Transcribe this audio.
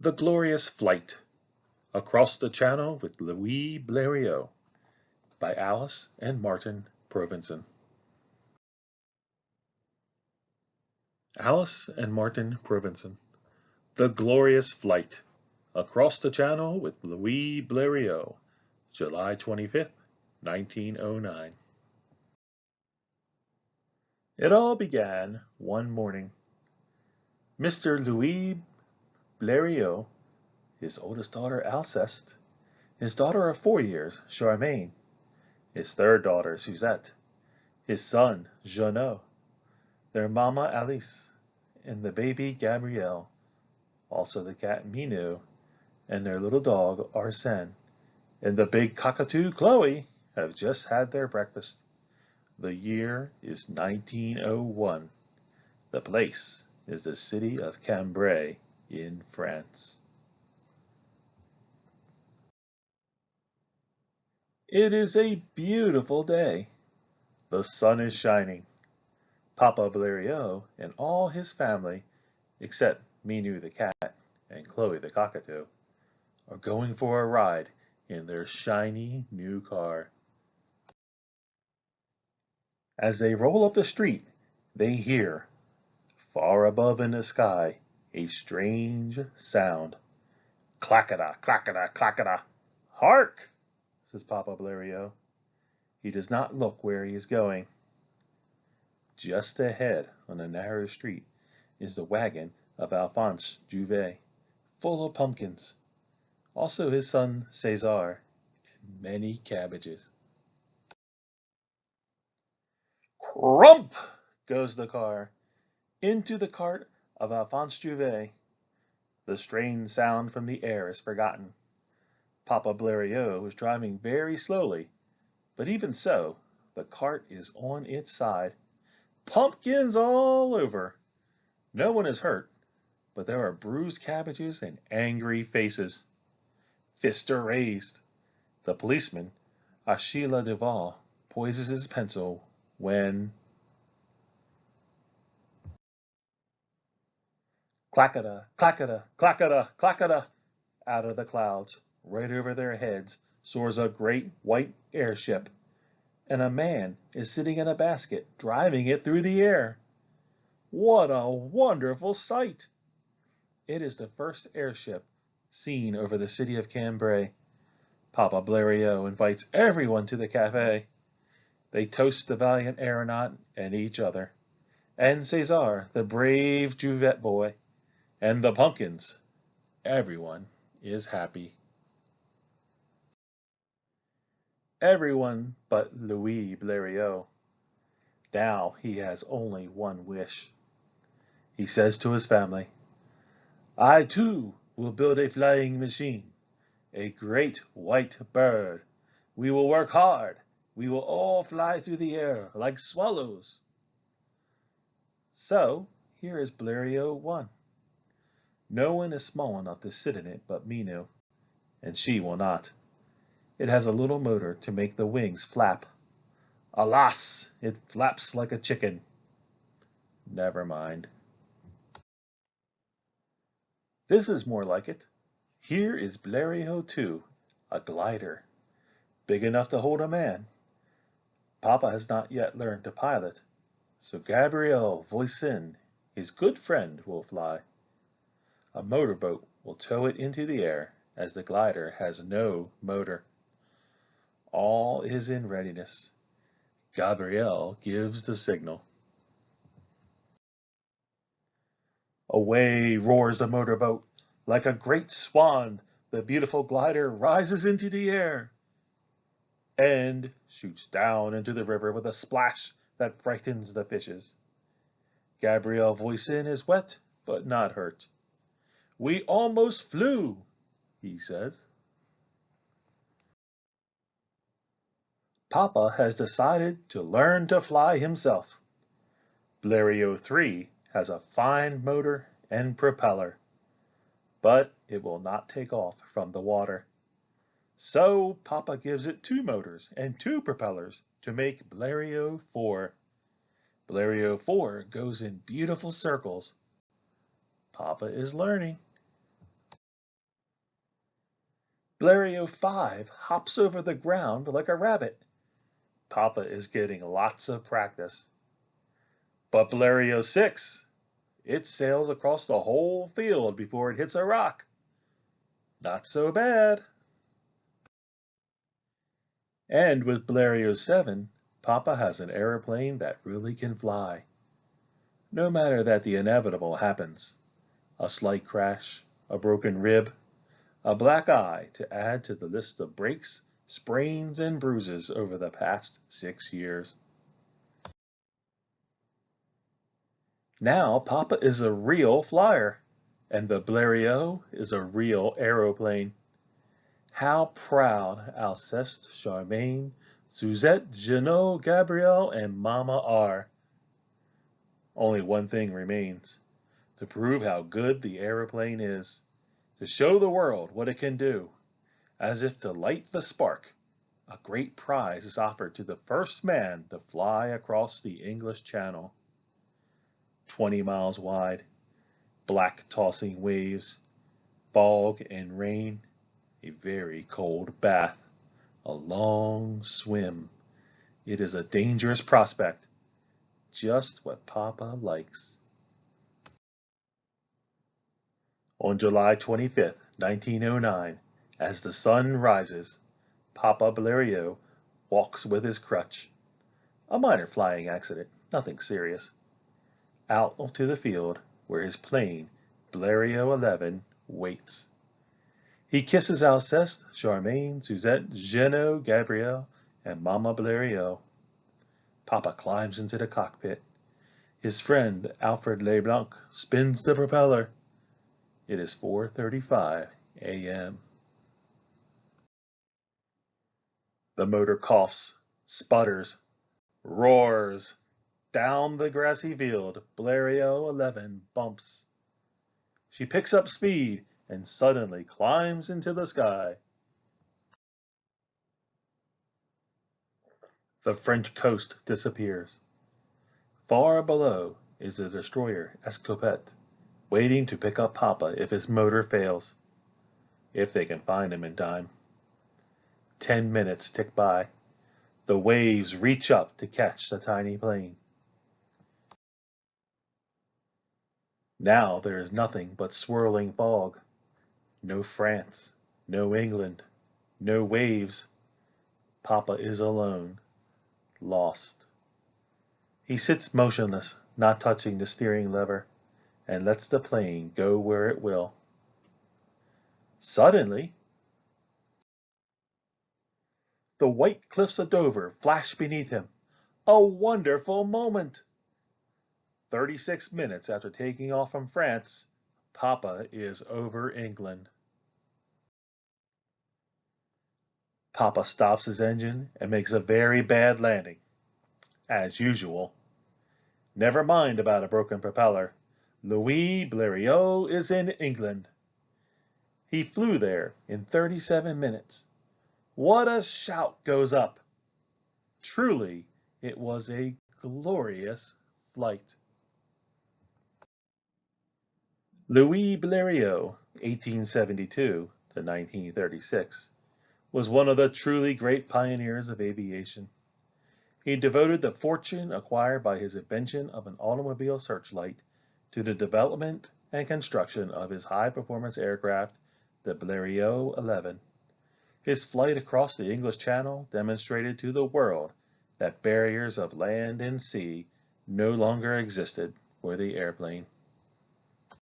The Glorious Flight Across the Channel with Louis Blériot by Alice and Martin Provençon. Alice and Martin Provençon. The Glorious Flight Across the Channel with Louis Blériot, July 25th, 1909. It all began one morning. Mr. Louis Blériot, his oldest daughter Alceste, his daughter of 4 years, Charmaine, his third daughter Suzette, his son Jeannot, their mama Alice, and the baby Gabrielle, also the cat Minou, and their little dog Arsène, and the big cockatoo Chloe have just had their breakfast. The year is 1901. The place is the city of Cambrai in France. It is a beautiful day. The sun is shining. Papa Blériot and all his family, except Minou the cat and Chloe the cockatoo, are going for a ride in their shiny new car. As they roll up the street, they hear, far above in the sky, a strange sound. Clackada, clackada, clackada. Hark! Says Papa Blériot. He does not look where he is going. Just ahead on a narrow street is the wagon of Alphonse Jouvet, full of pumpkins. Also his son César, and many cabbages. Crump goes the car into the cart of Alphonse Jouvet. The strange sound from the air is forgotten. Papa Blériot was driving very slowly, but even so, the cart is on its side. Pumpkins all over. No one is hurt, but there are bruised cabbages and angry faces. Fists are raised. The policeman, Achille Duval, poises his pencil when... Clackada, clackada, clackada, clackada! Out of the clouds, right over their heads, soars a great white airship, and a man is sitting in a basket, driving it through the air. What a wonderful sight! It is the first airship seen over the city of Cambrai. Papa Blériot invites everyone to the cafe. They toast the valiant aeronaut and each other, and César, the brave Jouvet boy, and the pumpkins. Everyone is happy. Everyone but Louis Blériot. Now he has only one wish. He says to his family, I too will build a flying machine, a great white bird. We will work hard. We will all fly through the air like swallows. So here is Blériot 1. No one is small enough to sit in it but Minou, and she will not. It has a little motor to make the wings flap. Alas, it flaps like a chicken. Never mind. This is more like it. Here is Blériot 2, a glider, big enough to hold a man. Papa has not yet learned to pilot, so Gabrielle Voisin, his good friend, will fly. A motorboat will tow it into the air, as the glider has no motor. All is in readiness. Gabrielle gives the signal. Away roars the motorboat. Like a great swan, the beautiful glider rises into the air and shoots down into the river with a splash that frightens the fishes. Gabrielle Voisin is wet, but not hurt. We almost flew, he says. Papa has decided to learn to fly himself. Blériot 3 has a fine motor and propeller, but it will not take off from the water. So Papa gives it 2 motors and 2 propellers to make Blériot 4. Blériot 4 goes in beautiful circles. Papa is learning. Blériot 5 hops over the ground like a rabbit. Papa is getting lots of practice. But Blériot 6, it sails across the whole field before it hits a rock. Not so bad. And with Blériot 7, Papa has an airplane that really can fly. No matter that the inevitable happens. A slight crash, a broken rib, a black eye to add to the list of breaks, sprains, and bruises over the past 6 years. Now Papa is a real flyer, and the Blériot is a real aeroplane. How proud Alceste, Charmaine, Suzette, Jeannot, Gabrielle, and Mama are. Only one thing remains, to prove how good the aeroplane is, to show the world what it can do. As if to light the spark, a great prize is offered to the first man to fly across the English Channel. 20 miles wide, black tossing waves, fog and rain, a very cold bath, a long swim. It is a dangerous prospect, just what Papa likes. On July 25th, 1909, as the sun rises, Papa Blériot walks with his crutch. A minor flying accident, nothing serious. Out onto the field where his plane, Blériot 11, waits. He kisses Alceste, Charmaine, Suzette, Jeannot, Gabrielle, and Mama Blériot. Papa climbs into the cockpit. His friend, Alfred Leblanc, spins the propeller. It is 4:35 a.m. The motor coughs, sputters, roars. Down the grassy field, Blériot 11 bumps. She picks up speed and suddenly climbs into the sky. The French coast disappears. Far below is the destroyer Escopette, waiting to pick up Papa if his motor fails, if they can find him in time. 10 minutes tick by. The waves reach up to catch the tiny plane. Now there is nothing but swirling fog. No France, no England, no waves. Papa is alone, lost. He sits motionless, not touching the steering lever, and lets the plane go where it will. Suddenly, the white cliffs of Dover flash beneath him. A wonderful moment! 36 minutes after taking off from France, Papa is over England. Papa stops his engine and makes a very bad landing, as usual. Never mind about a broken propeller. Louis Blériot is in England. He flew there in 37 minutes. What a shout goes up! Truly, it was a glorious flight. Louis Blériot, 1872 to 1936, was one of the truly great pioneers of aviation. He devoted the fortune acquired by his invention of an automobile searchlight to the development and construction of his high-performance aircraft, the Blériot 11. His flight across the English Channel demonstrated to the world that barriers of land and sea no longer existed for the airplane.